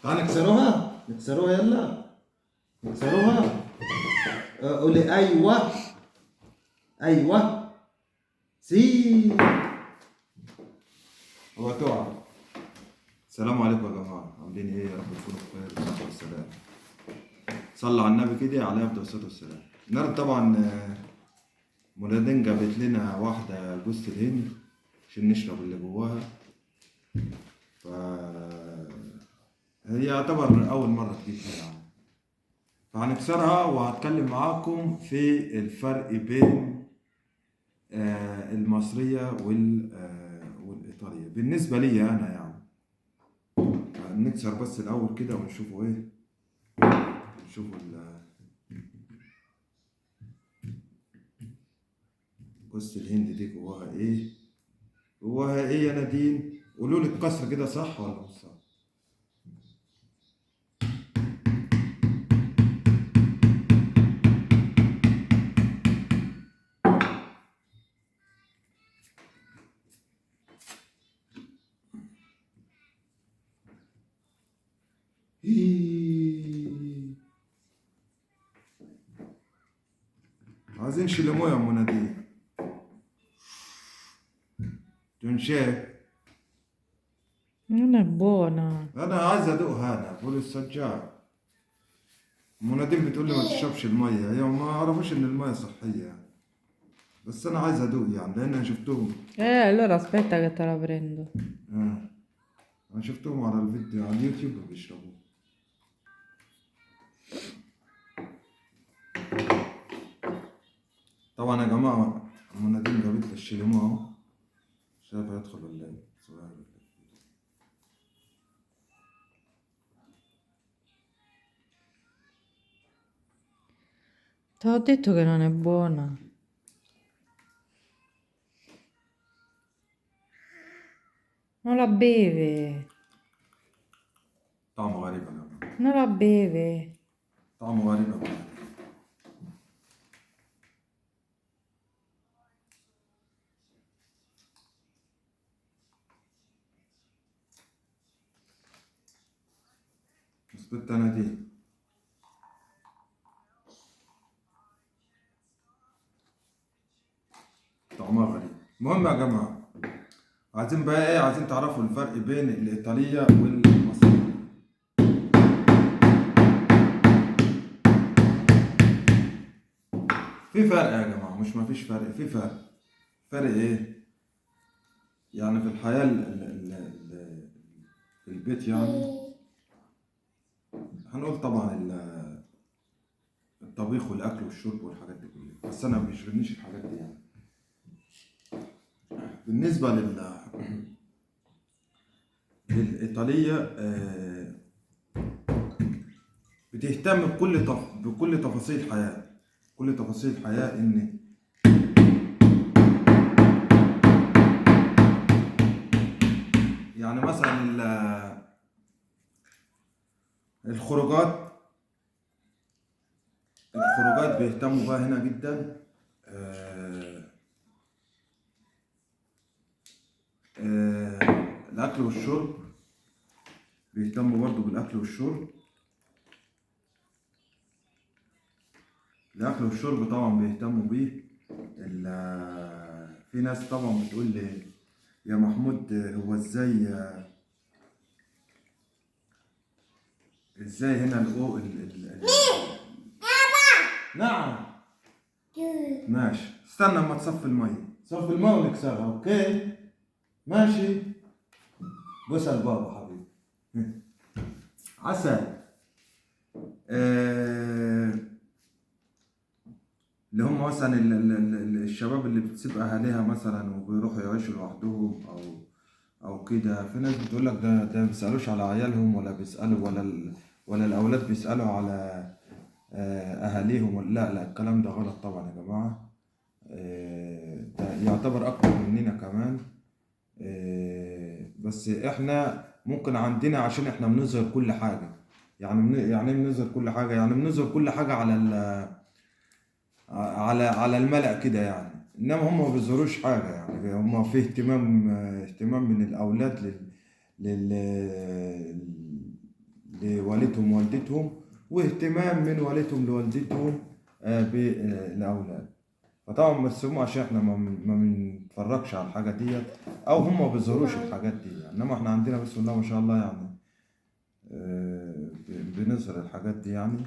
تعال نكسروها، نكسروها يلا، نكسروها. قولي ايوه، ايوه سي. هو تقع. السلام عليكم يا جماعه، عاملين ايه؟ يا رب تكونوا بخير وصحه والسلام. صلوا على النبي كده عليه افضل الصلاه والسلام. النهارده طبعا منادين جابت لنا واحده جوز الهند عشان نشرب اللي جواها. ف هي يعتبر اول مره تجيب لنا، فهنكسرها وهتكلم معاكم في الفرق بين المصريه والايطاليه بالنسبه لي انا يعني. نكسر بس الاول كده ونشوفوا ايه، نشوفوا جوز الهند دي جواها ايه، جواها ايه يا نادين؟ قولوا لي الكسر كده صح ولا مش صح؟ عايزين شلموا يا ام نادين تنشاف. Non è buona. انا عايز ادوقها انا بقول السجار. ام نادين بتقول لي ما تشربش الميه، هي ما عرفوش ان الميه صحيه يعني. بس انا عايز ادوق يعني لان انا شفتهم. Allora aspetta che te la prendo. انا شفتهم على الفيديو على اليوتيوب بيشربوا. طبعا يا جماعه ام نادين جابت لي الشليمو اهو. شايف هيدخل ولا ايه؟ صغير. Te l'ho detto che non è buona. Non la beve. طعمه غريب يا جماعه، Non la beve. طعمه غريب يا جماعه. اثبت انا دي طعمها غريب. المهم يا جماعه، عايزين بقى ايه؟ عايزين تعرفوا الفرق بين الايطاليه والمصريه. في فرق يا جماعه، مش ما فيش فرق، في فرق. فرق ايه يعني في الحياه في البيت يعني. هنقول طبعا الطبيخ والاكل والشرب والحاجات دي كلها، بس انا ما بيشغلنيش الحاجات دي يعني. بالنسبه للايطاليه بتهتم بكل تفاصيل الحياه، كل تفاصيل الحياه. ان يعني مثلا الخروجات، الخروجات بيهتموا بها هنا جدا. الاكل والشرب بيهتموا برضو بالاكل والشرب. الاكل والشرب طبعا بيهتموا بيه. في ناس طبعا بتقول لي يا محمود هو ازاي هنا نعم ماشي، استنى اما تصفي الميه، صفي الميه ونكسرها اوكي ماشي. بص البابا حبيبي عسل. اللي هم مثلا الشباب اللي بتسيب اهاليها مثلا وبيروحوا يعيشوا لوحدهم او كده. في ناس بتقول لك ده ما بيسالوش على عيالهم ولا بيسالوا ولا الاولاد بيسالوا على اهاليهم. لا لا، الكلام ده غلط طبعا يا جماعه. ده يعتبر اكتر مننا كمان. بس احنا ممكن عندنا عشان احنا بنظهر كل حاجه. يعني بنظهر كل حاجه، يعني بنظهر كل حاجه على على الملأ كده يعني. انما هم ما بيظهروش حاجه، يعني هم في اهتمام من الاولاد لل... لوالدهم ووالدتهم، واهتمام من والدهم لوالدتهم بالاولاد. فطبعا بس هم عشان احنا ما بنتفرجش على الحاجه ديت، او هم ما بيظهروش الحاجات دي يعني. انما احنا عندنا بسم الله ما شاء الله يعني بنظهر الحاجات دي يعني.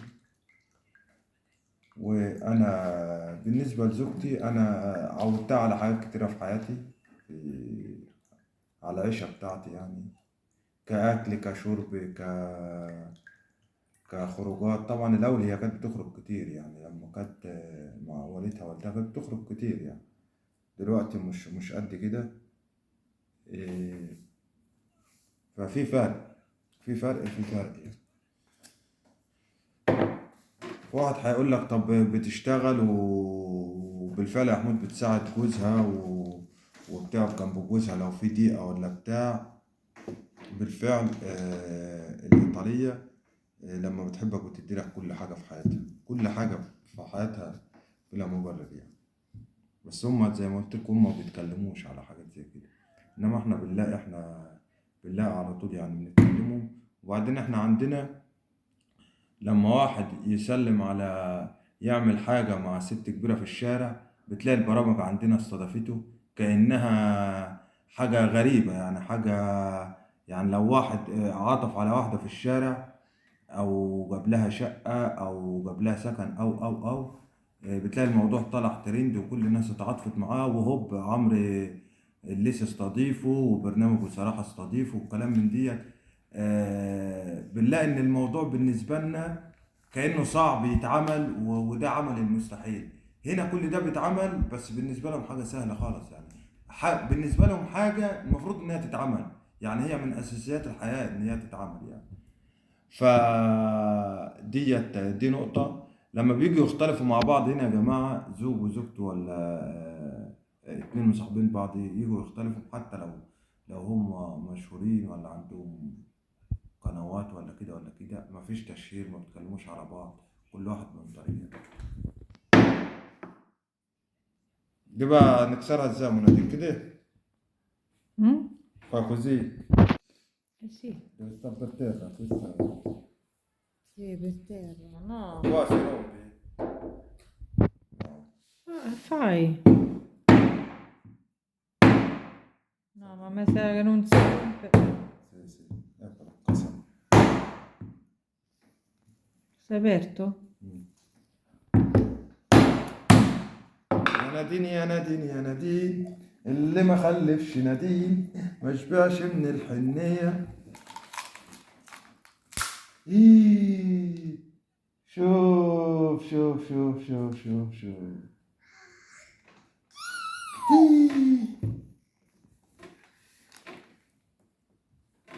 وانا بالنسبه لزوجتي انا عودتها على حاجات كتيره في حياتي، على العيشه بتاعتي يعني، كاكل كشرب كخروجات. طبعا الاول هي كانت بتخرج كتير يعني، لما كانت مع والدها والدها كانت بتخرج كتير يعني. دلوقتي مش قد كده. إيه، ففي فرق، في فرق يعني. واحد هيقول لك طب بتشتغل وبالفعل يا محمود بتساعد جوزها وبتقف جنب جوزها لو في ضيقة ولا بتاع. بالفعل الإيطالية لما بتحبك بتدي لك كل حاجة في حياتها، كل حاجة في حياتها بلا مبرر يعني. بس هما زي ما قلت لكم هما ما بيتكلموش على حاجات زي كده، إنما إحنا بنلاقي على طول يعني بنتكلموا. وبعدين إحنا عندنا لما واحد يسلم على يعمل حاجة مع ست كبيرة في الشارع، بتلاقي البرامج عندنا استضافته كأنها حاجة غريبة يعني، حاجة يعني لو واحد عطف على واحدة في الشارع، أو جاب لها شقة أو جاب لها سكن أو بتلاقي الموضوع طلع ترند وكل الناس اتعاطفت معاه، وهوب عمرو الليثي استضيفه وبرنامج بصراحة استضيفه وكلام من ديت. بنلاقي ان الموضوع بالنسبة لنا كأنه صعب يتعمل وده عمل المستحيل. هنا كل ده بيتعمل، بس بالنسبة لهم حاجة سهلة خالص يعني. بالنسبة لهم حاجة المفروض انها تتعمل، يعني هي من اساسيات الحياة ان هي تتعمل يعني. دي نقطة. لما بيجوا يختلفوا مع بعض هنا يا جماعة، زوج وزوجته ولا اتنين مصاحبين بعض يجوا يختلفوا، حتى لو هم مشهورين ولا عندهم قنوات ولا كده ولا كده، مفيش تشهير، ما بيتكلموش على بعض، كل واحد من طريقه. دي بقى نكسرها ازاي مناديل كده؟ Mm? Fa così, Eh sì. deve stare per terra, questa Sì, per terra. No. qua si rompe. No. Fai. No, ma a me sa che non si rompe. Sì, sì, eccola, cosa? Sei aperto? Mm. يا نادين يا نادين يا نادين، اللي ما خلفش نادين ما شبعش من الحنية. إيه. شوف. إيه.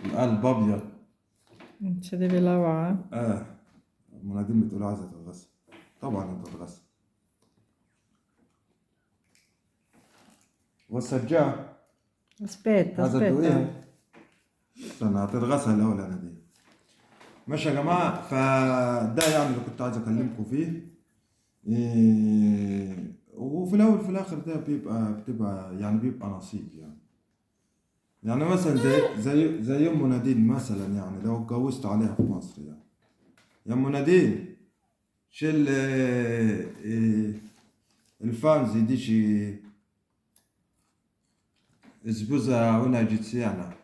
القلب أبيض. Non ci deve lavare. منادين بتقول عايزة تتغسل، طبعا هتتغسل. والسجاد Aspetta, عايزة aspetta. تدوقيها؟ استنى هتتغسل الأول يا نادين. ماشي يا جماعة، فده يعني اللي كنت عايز أكلمكم فيه. وفي الأول في الآخر ده بتبقى يعني بيبقى نصيب يعني. يعني مثلا زي أم نادين مثلا، يعني لو اتجوزت عليها في مصر يعني، يا أم نادين شيل الفانزي dici sposa una egiziana.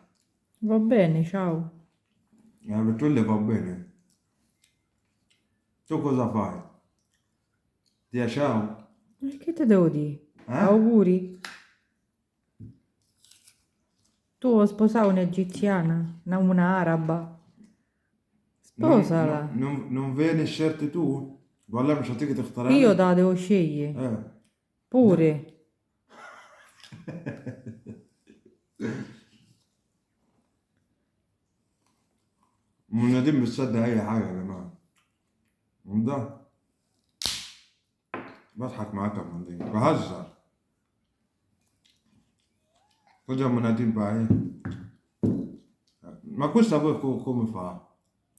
Va bene, ciao. بتقول لي va bene. Tu cosa fai? Dia ciao? Che te devo dire? Eh? Auguri. Tu sposare un'egiziana, una araba. Sposala. Non vieni scelti tu? ولا مش هتيجي تختار Io لي؟ te la devo scegliere. لا. Pure. منادين بتصدق أي حاجة يا جماعة. ده بضحك معاك يا منادين، بهزر. خد يا منادين بقى إيه؟ Ma questa poi come fa?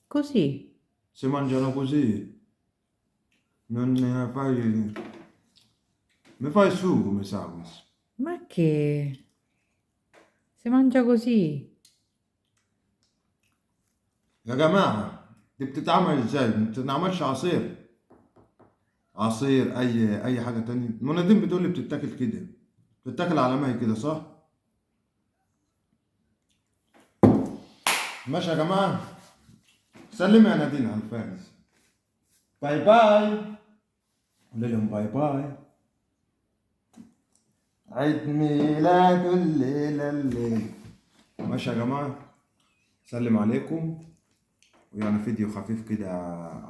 Così. Si mangiano così? Non ne fai Mi fai il sugo, mi sa questo. Ma che? Si mangia così? يا جماعة دي بتتعمل ازاي؟ ما بتتعملش عصير. عصير أي حاجة تانية. المناديل بتقول لي بتتاكل كده. بتتاكل على مهي كده صح؟ ماشي يا جماعة. سلمي يا نادين على الفارس. باي باي. قول لهم باي باي. عيد ميلاد الليل. ماشي يا جماعة. سلم عليكم. ويعني فيديو خفيف كده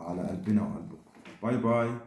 على قلبنا وقلبكم. باي باي.